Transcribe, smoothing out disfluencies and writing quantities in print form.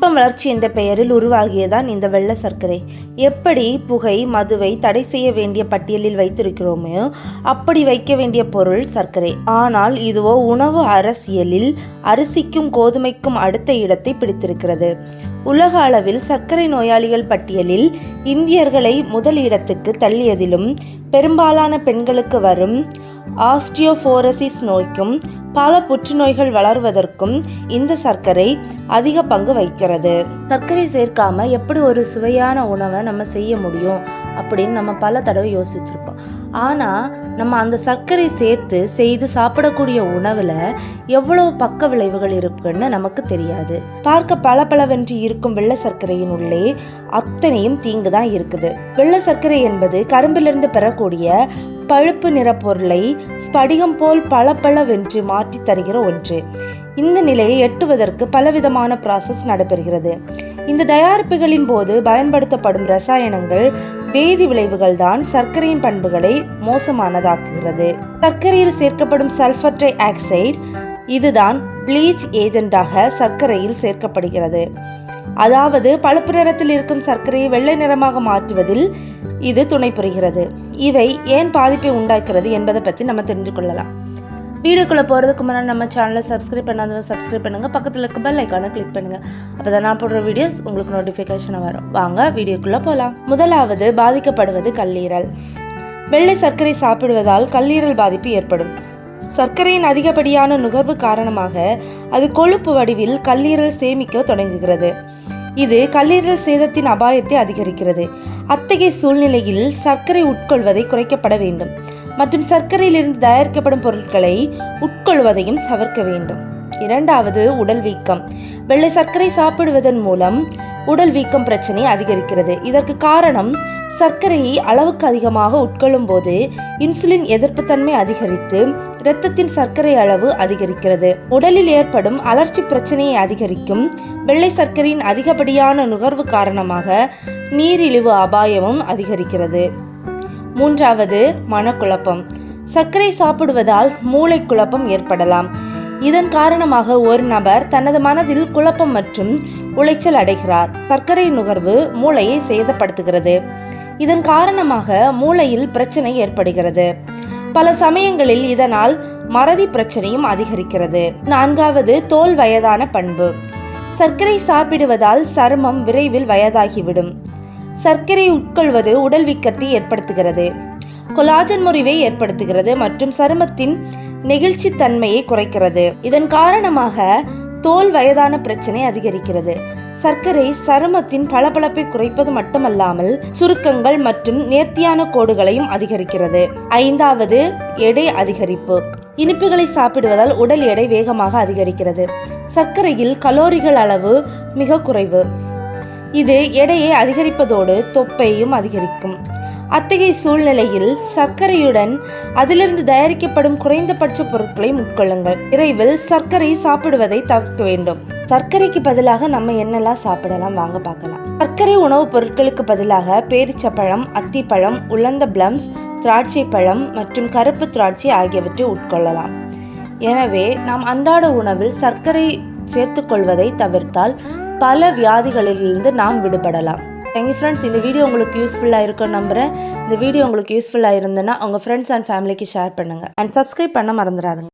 தொழில்நுட்பம் வளர்ச்சி என்ற பெயரில் உருவாகியதான் இந்த வெள்ளை சர்க்கரை. எப்படி புகை மதுவை தடை செய்ய வேண்டிய பட்டியலில் வைத்திருக்கிறோமோ அப்படி வைக்க வேண்டிய பொருள் சர்க்கரை. ஆனால் இதுவோ உணவு அரசியலில் அரிசிக்கும் கோதுமைக்கும் அடுத்த இடத்தை பிடித்திருக்கிறது. உலக அளவில் சர்க்கரை நோயாளிகள் பட்டியலில் இந்தியர்களை முதல் இடத்துக்கு தள்ளியதிலும் பெரும்பாலான பெண்களுக்கு வரும் ஆஸ்டியோபோரோசிஸ் நோய்க்கும் பல புற்றுநோய்கள் வளர்வதற்கும் இந்த சர்க்கரை அதிக பங்கு வகிக்கிறது. சர்க்கரை சேர்க்காம எப்படி ஒரு சுவையான உணவை நம்ம செய்ய முடியும் அப்படின்னு நம்ம பல தடவை யோசிச்சிருப்போம். ஆனால் நம்ம அந்த சர்க்கரை சேர்த்து செய்து சாப்பிடக்கூடிய உணவில் எவ்வளவு பக்க விளைவுகள் இருக்குன்னு நமக்கு தெரியாது. பார்க்க பளபளவென்று இருக்கும் வெள்ளை சர்க்கரையின் உள்ளே அத்தனையும் தீங்கு தான் இருக்குது. வெள்ளை சர்க்கரை என்பது கரும்பிலிருந்து பெறக்கூடிய பழுப்பு நிற பொருளை ஸ்படிகம் போல் பளபளவென்று மாற்றி தருகிற ஒன்று. இந்த நிலையை எட்டுவதற்கு பலவிதமான ப்ராசஸ் நடைபெறுகிறது. இந்த தயாரிப்புகளின் போது பயன்படுத்தப்படும் ரசாயனங்கள் வேதி விளைவுகள் தான் சர்க்கரையின் பண்புகளை மோசமானதாக்குகிறது. சர்க்கரையில் சேர்க்கப்படும் சல்ஃபர் டை ஆக்சைடு இதுதான் ப்ளீச் ஏஜென்டாக சர்க்கரையில் சேர்க்கப்படுகிறது. அதாவது பழுப்பு நிறத்தில் இருக்கும் சர்க்கரையை வெள்ளை நிறமாக மாற்றுவதில் இது துணை புரிகிறது. இவை ஏன் பாதிப்பை உண்டாக்குறது என்பதை பற்றி நம்ம தெரிஞ்சு கொள்ளலாம். வீடியோக்குள்ளே போகிறதுக்கு முன்னாடி நம்ம சேனலை சப்ஸ்கிரைப் பண்ணாதவங்க சப்ஸ்கிரைப் பண்ணுங்கள், பக்கத்தில் இருக்க பெல் ஐக்கானை கிளிக் பண்ணுங்கள். அப்போ தான் நான் போடுற வீடியோஸ் உங்களுக்கு நோட்டிஃபிகேஷனாக வரும். வாங்க வீடியோக்குள்ளே போகலாம். முதலாவது பாதிக்கப்படுவது கல்லீரல். வெள்ளை சர்க்கரை சாப்பிடுவதால் கல்லீரல் பாதிப்பு ஏற்படும். சர்க்கரையின் அதிகப்படியான நுகர்வு காரணமாக அது கொழுப்பு வடிவில் கல்லீரல் சேமிக்க தொடங்குகிறது. இது கல்லீரல் சேதத்தின் அபாயத்தை அதிகரிக்கிறது. அத்தகைய சூழ்நிலையில் சர்க்கரை உட்கொள்வதை குறைக்கப்பட வேண்டும் மற்றும் சர்க்கரையிலிருந்து தயாரிக்கப்படும் பொருட்களை உட்கொள்வதையும் தவிர்க்க வேண்டும். இரண்டாவது, உடல் வீக்கம். வெள்ளை சர்க்கரை சாப்பிடுவதன் மூலம் உடல் வீக்கம் பிரச்சனை அதிகரிக்கிறது. இதற்கு காரணம் சர்க்கரையை அளவுக்கு அதிகமாக உட்கொள்ளும் போது இன்சுலின் எதிர்ப்பு தன்மை அதிகரித்து இரத்தத்தின் சர்க்கரை அளவு அதிகரிக்கிறது. உடலில் ஏற்படும் அலர்ச்சி பிரச்சனையை அதிகரிக்கும். வெள்ளை சர்க்கரையின் அதிகப்படியான நுகர்வு காரணமாக நீரிழிவு அபாயமும் அதிகரிக்கிறது. மூன்றாவது, மனக்குழப்பம். சர்க்கரை சாப்பிடுவதால் மூளை குழப்பம் ஏற்படலாம். இதன் காரணமாக ஒரு நபர் தனது மனதில் குழப்பம் மற்றும் உளைச்சல் அடைகிறார். சர்க்கரை நுகர்வு மூளையை சேதப்படுத்துகிறது. இதன் காரணமாக மூளையில் பிரச்சனை ஏற்படுகிறது. பல சமயங்களில் இதனால் மறதி பிரச்சனையும் அதிகரிக்கிறது. நான்காவது, தோல் வயதான பண்பு. சர்க்கரை சாப்பிடுவதால் சருமம் விரைவில் வயதாகிவிடும். சர்க்கரை உட்கொள்வது உடல் வீக்கத்தை ஏற்படுத்துகிறது, கொலாஜன் முறிவை ஏற்படுத்துகிறது மற்றும் சருமத்தின் நெகிழ்ச்சி தன்மையை குறைக்கிறது. இதன் காரணமாக தோல் வயதான பிரச்சனை அதிகரிக்கிறது. சர்க்கரை சருமத்தின் பளபளப்பை குறைப்பது மட்டுமல்லாமல் சுருக்கங்கள் மற்றும் நேர்த்தியான கோடுகளையும் அதிகரிக்கிறது. ஐந்தாவது, எடை அதிகரிப்பு. இனிப்புகளை சாப்பிடுவதால் உடல் எடை வேகமாக அதிகரிக்கிறது. சர்க்கரையில் கலோரிகள் அளவு மிக குறைவு. இது எடையை அதிகரிப்பதோடு தொப்பையும் அதிகரிக்கும். அத்தகைய சூழ்நிலையில் சர்க்கரையுடன் அதிலிருந்து தயாரிக்கப்படும் குறைந்தபட்ச பொருட்களை உட்கொள்ளுங்கள். விரைவில் சர்க்கரை சாப்பிடுவதை தவிர்க்க வேண்டும். சர்க்கரைக்கு பதிலாக நம்ம என்னெல்லாம் சாப்பிடலாம் வாங்க பார்க்கலாம். சர்க்கரை உணவுப் பொருட்களுக்கு பதிலாக பேரிச்சப்பழம், அத்திப்பழம், உலர்ந்த பிளம்ஸ், திராட்சை பழம் மற்றும் கருப்பு திராட்சை ஆகியவற்றை உட்கொள்ளலாம். எனவே நாம் அன்றாட உணவில் சர்க்கரை சேர்த்துக்கொள்வதை தவிர்த்தால் பல வியாதிகளிலிருந்து நாம் விடுபடலாம். Thank you friends. இந்த வீடியோ உங்களுக்கு யூஸ்ஃபுல்லாக இருக்குன்னு நம்புகிறேன். இந்த வீடியோ உங்களுக்கு யூஸ்ஃபுல்லாக இருந்ததுன்னா உங்கள் ஃப்ரெண்ட்ஸ் அண்ட் ஃபேமிலிக்கு ஷேர் பண்ணுங்கள் அண்ட் சப்ஸ்கிரைப் பண்ண மறந்துடாதுங்க.